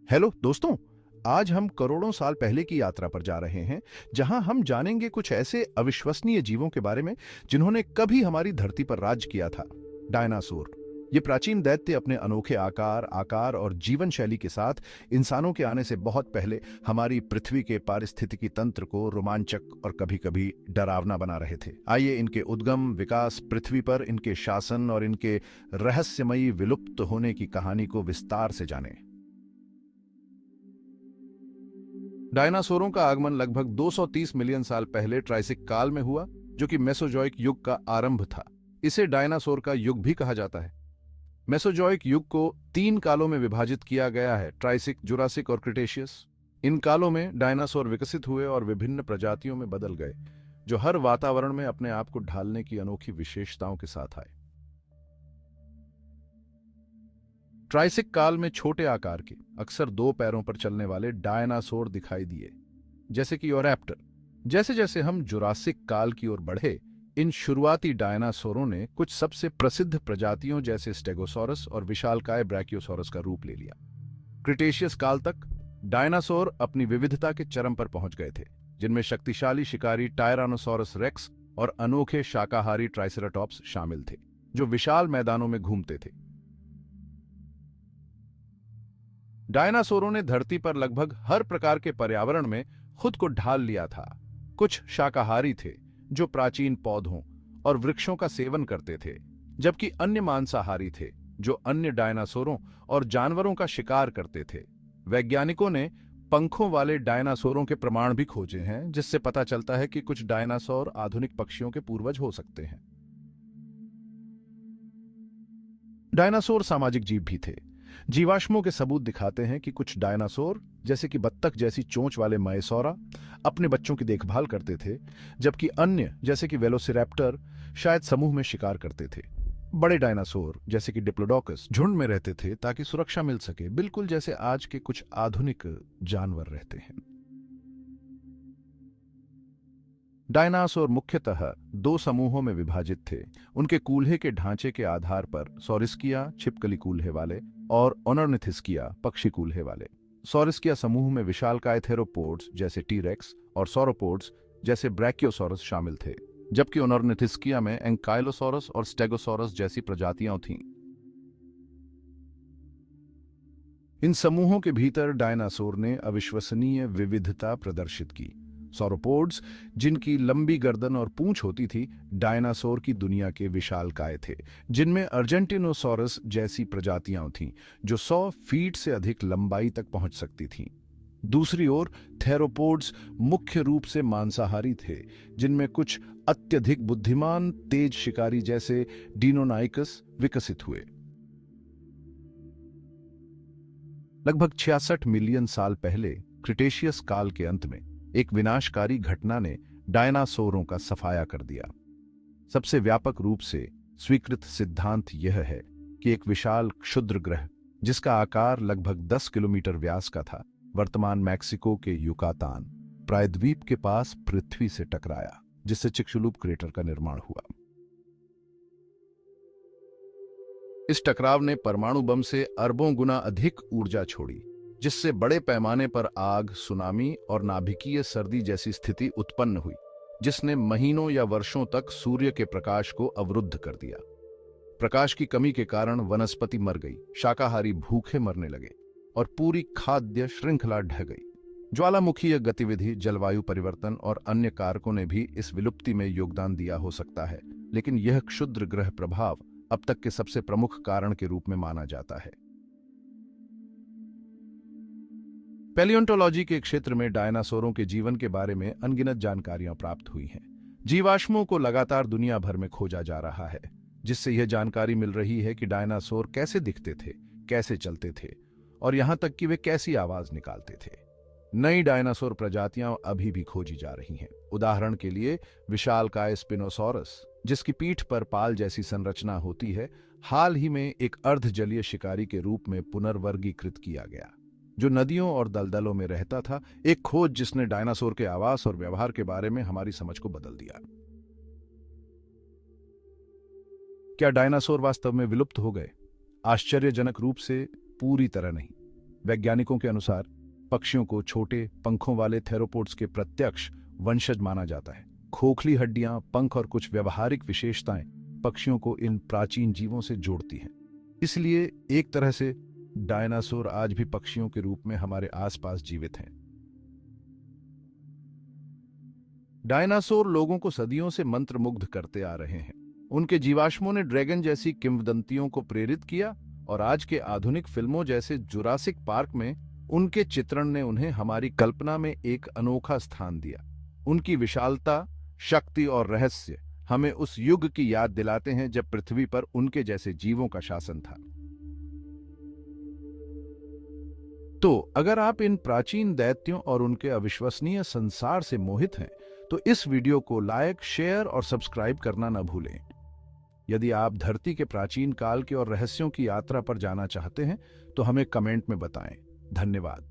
Hello दोस्तों। आज हम करोड़ों साल पहले की यात्रा पर जा रहे हैं, जहां हम जानेंगे कुछ ऐसे अविश्वसनीय जीवों के बारे में जिन्होंने कभी हमारी धरती पर राज किया था। डायनासोर। ये प्राचीन दैत्य अपने अनोखे आकार आकार और जीवन शैली के साथ इंसानों के आने से बहुत पहले हमारी पृथ्वी के पारिस्थितिकी तंत्र को रोमांचक और कभी-कभी डरावना बना रहे थे। आइए इनके उद्गम, विकास, पृथ्वी पर इनके शासन और इनके रहस्यमयी विलुप्त होने की कहानी को विस्तार से जानें। डायनासोरों का आगमन लगभग 230 मिलियन साल पहले ट्राइसिक काल में हुआ, जो कि मेसोजोइक युग का आरंभ था। इसे डायनासोर का युग भी कहा जाता है। मेसोजोइक युग को 3 कालों में विभाजित किया गया है: ट्राइसिक, जुरासिक और क्रिटेशियस। इन कालों में डायनासोर विकसित हुए और विभिन्न प्रजातियों में बदल गए, जो हर वातावरण में अपने आप को ढालने की अनोखी विशेषताओं के साथ आए। ट्राइसिक काल में छोटे आकार के, अक्सर 2 पैरों पर चलने वाले डायनासोर दिखाई दिए, जैसे कि ओरैप्टर। जैसे जैसे हम जुरासिक काल की ओर बढ़े, इन शुरुआती डायनासोरों ने कुछ सबसे प्रसिद्ध प्रजातियों जैसे स्टेगोसॉरस और विशालकाय ब्रैकियोसॉरस का रूप ले लिया। क्रिटेशियस काल तक डायनासोर अपनी विविधता के चरम पर पहुंच गए थे, जिनमें शक्तिशाली शिकारी टायरानोसॉरस रेक्स और अनोखे शाकाहारी ट्राइसेराटॉप्स शामिल थे, जो विशाल मैदानों में घूमते थे। डायनासोरों ने धरती पर लगभग हर प्रकार के पर्यावरण में खुद को ढाल लिया था। कुछ शाकाहारी थे, जो प्राचीन पौधों और वृक्षों का सेवन करते थे, जबकि अन्य मांसाहारी थे, जो अन्य डायनासोरों और जानवरों का शिकार करते थे। वैज्ञानिकों ने पंखों वाले डायनासोरों के प्रमाण भी खोजे हैं, जिससे पता चलता है कि कुछ डायनासोर आधुनिक पक्षियों के पूर्वज हो सकते हैं। डायनासोर सामाजिक जीव भी थे। जीवाश्मों के सबूत दिखाते हैं कि कुछ डायनासोर, जैसे कि बत्तख जैसी चोंच वाले मायोसौरा, अपने बच्चों की देखभाल करते थे, जबकि अन्य, जैसे कि वेलोसिरैप्टर, शायद समूह में शिकार करते थे। बड़े डायनासोर, जैसे कि डिप्लोडोकस, झुंड में रहते थे ताकि सुरक्षा मिल सके, बिल्कुल जैसे आज के कुछ आधुनिक जानवर रहते हैं। डायनासोर मुख्यतः 2 समूहों में विभाजित थे। उनके कूल्हे के ढांचे के आधार पर सॉरिस्किया, छिपकली कूल्हे वाले, और ओनोर्निथिस्किया, पक्षी कूल्हे वाले। सॉरिस्किया समूह में विशालकाय थेरोपोड्स जैसे टीरेक्स और सौरोपोड्स जैसे ब्रैकियोसॉरस शामिल थे, जबकि ओनोर्निथिस्किया में एंकाइलोसॉरस और स्टेगोसॉरस जैसी प्रजातियां थीं। इन समूहों के भीतर डायनासोर ने अविश्वसनीय विविधता प्रदर्शित की। सौरोपोड्स, जिनकी लंबी गर्दन और पूंछ होती थी, डायनासोर की दुनिया के विशालकाय थे, जिनमें अर्जेंटिनोसॉरस जैसी प्रजातियां थीं, जो 100 फीट से अधिक लंबाई तक पहुंच सकती थीं। दूसरी ओर थेरोपोड्स मुख्य रूप से मांसाहारी थे, जिनमें कुछ अत्यधिक बुद्धिमान तेज शिकारी जैसे डिनोनाइकस विकसित हुए। लगभग 66 मिलियन साल पहले, क्रिटेशियस काल के अंत में, एक विनाशकारी घटना ने डायनासोरों का सफाया कर दिया। सबसे व्यापक रूप से स्वीकृत सिद्धांत यह है कि एक विशाल क्षुद्र ग्रह, जिसका आकार लगभग 10 किलोमीटर व्यास का था, वर्तमान मैक्सिको के युकातान प्रायद्वीप के पास पृथ्वी से टकराया, जिससे चिक्सुलूप क्रेटर का निर्माण हुआ। इस टकराव ने परमाणु बम से अरबों गुना अधिक ऊर्जा छोड़ी, जिससे बड़े पैमाने पर आग, सुनामी और नाभिकीय सर्दी जैसी स्थिति उत्पन्न हुई, जिसने महीनों या वर्षों तक सूर्य के प्रकाश को अवरुद्ध कर दिया। प्रकाश की कमी के कारण वनस्पति मर गई, शाकाहारी भूखे मरने लगे और पूरी खाद्य श्रृंखला ढह गई। ज्वालामुखीय गतिविधि, जलवायु परिवर्तन और अन्य कारकों ने भी इस विलुप्ति में योगदान दिया हो सकता है, लेकिन यह क्षुद्र ग्रह प्रभाव अब तक के सबसे प्रमुख कारण के रूप में माना जाता है। पैलियोंटोलॉजी के क्षेत्र में डायनासोरों के जीवन के बारे में अनगिनत जानकारियां प्राप्त हुई हैं। जीवाश्मों को लगातार दुनिया भर में खोजा जा रहा है, जिससे यह जानकारी मिल रही है कि डायनासोर कैसे दिखते थे, कैसे चलते थे और यहां तक कि वे कैसी आवाज निकालते थे। नई डायनासोर प्रजातियां अभी भी खोजी जा रही हैं। उदाहरण के लिए विशालकाय स्पिनोसॉरस, जिसकी पीठ पर पाल जैसी संरचना होती है, हाल ही में एक अर्धजलीय शिकारी के रूप में पुनर्वर्गीकृत किया गया, जो नदियों और दलदलों में रहता था। एक खोज जिसने डायनासोर के आवास और व्यवहार के बारे में हमारी समझ को बदल दिया। क्या डायनासोर वास्तव में विलुप्त हो गए? आश्चर्यजनक रूप से पूरी तरह नहीं। वैज्ञानिकों के अनुसार पक्षियों को छोटे पंखों वाले थेरोपोड्स के प्रत्यक्ष वंशज माना जाता है। खोखली हड्डियां, पंख और कुछ व्यवहारिक विशेषताएं पक्षियों को इन प्राचीन जीवों से जोड़ती हैं। इसलिए एक तरह से डायनासोर आज भी पक्षियों के रूप में हमारे आसपास जीवित हैं। डायनासोर लोगों को सदियों से मंत्रमुग्ध करते आ रहे हैं। उनके जीवाश्मों ने ड्रैगन जैसी किंवदंतियों को प्रेरित किया और आज के आधुनिक फिल्मों जैसे जुरासिक पार्क में उनके चित्रण ने उन्हें हमारी कल्पना में एक अनोखा स्थान दिया। उनकी विशालता, शक्ति और रहस्य हमें उस युग की याद दिलाते हैं जब पृथ्वी पर उनके जैसे जीवों का शासन था। तो अगर आप इन प्राचीन दैत्यों और उनके अविश्वसनीय संसार से मोहित हैं, तो इस वीडियो को लाइक, शेयर और सब्सक्राइब करना न भूलें। यदि आप धरती के प्राचीन काल के और रहस्यों की यात्रा पर जाना चाहते हैं, तो हमें कमेंट में बताएं। धन्यवाद।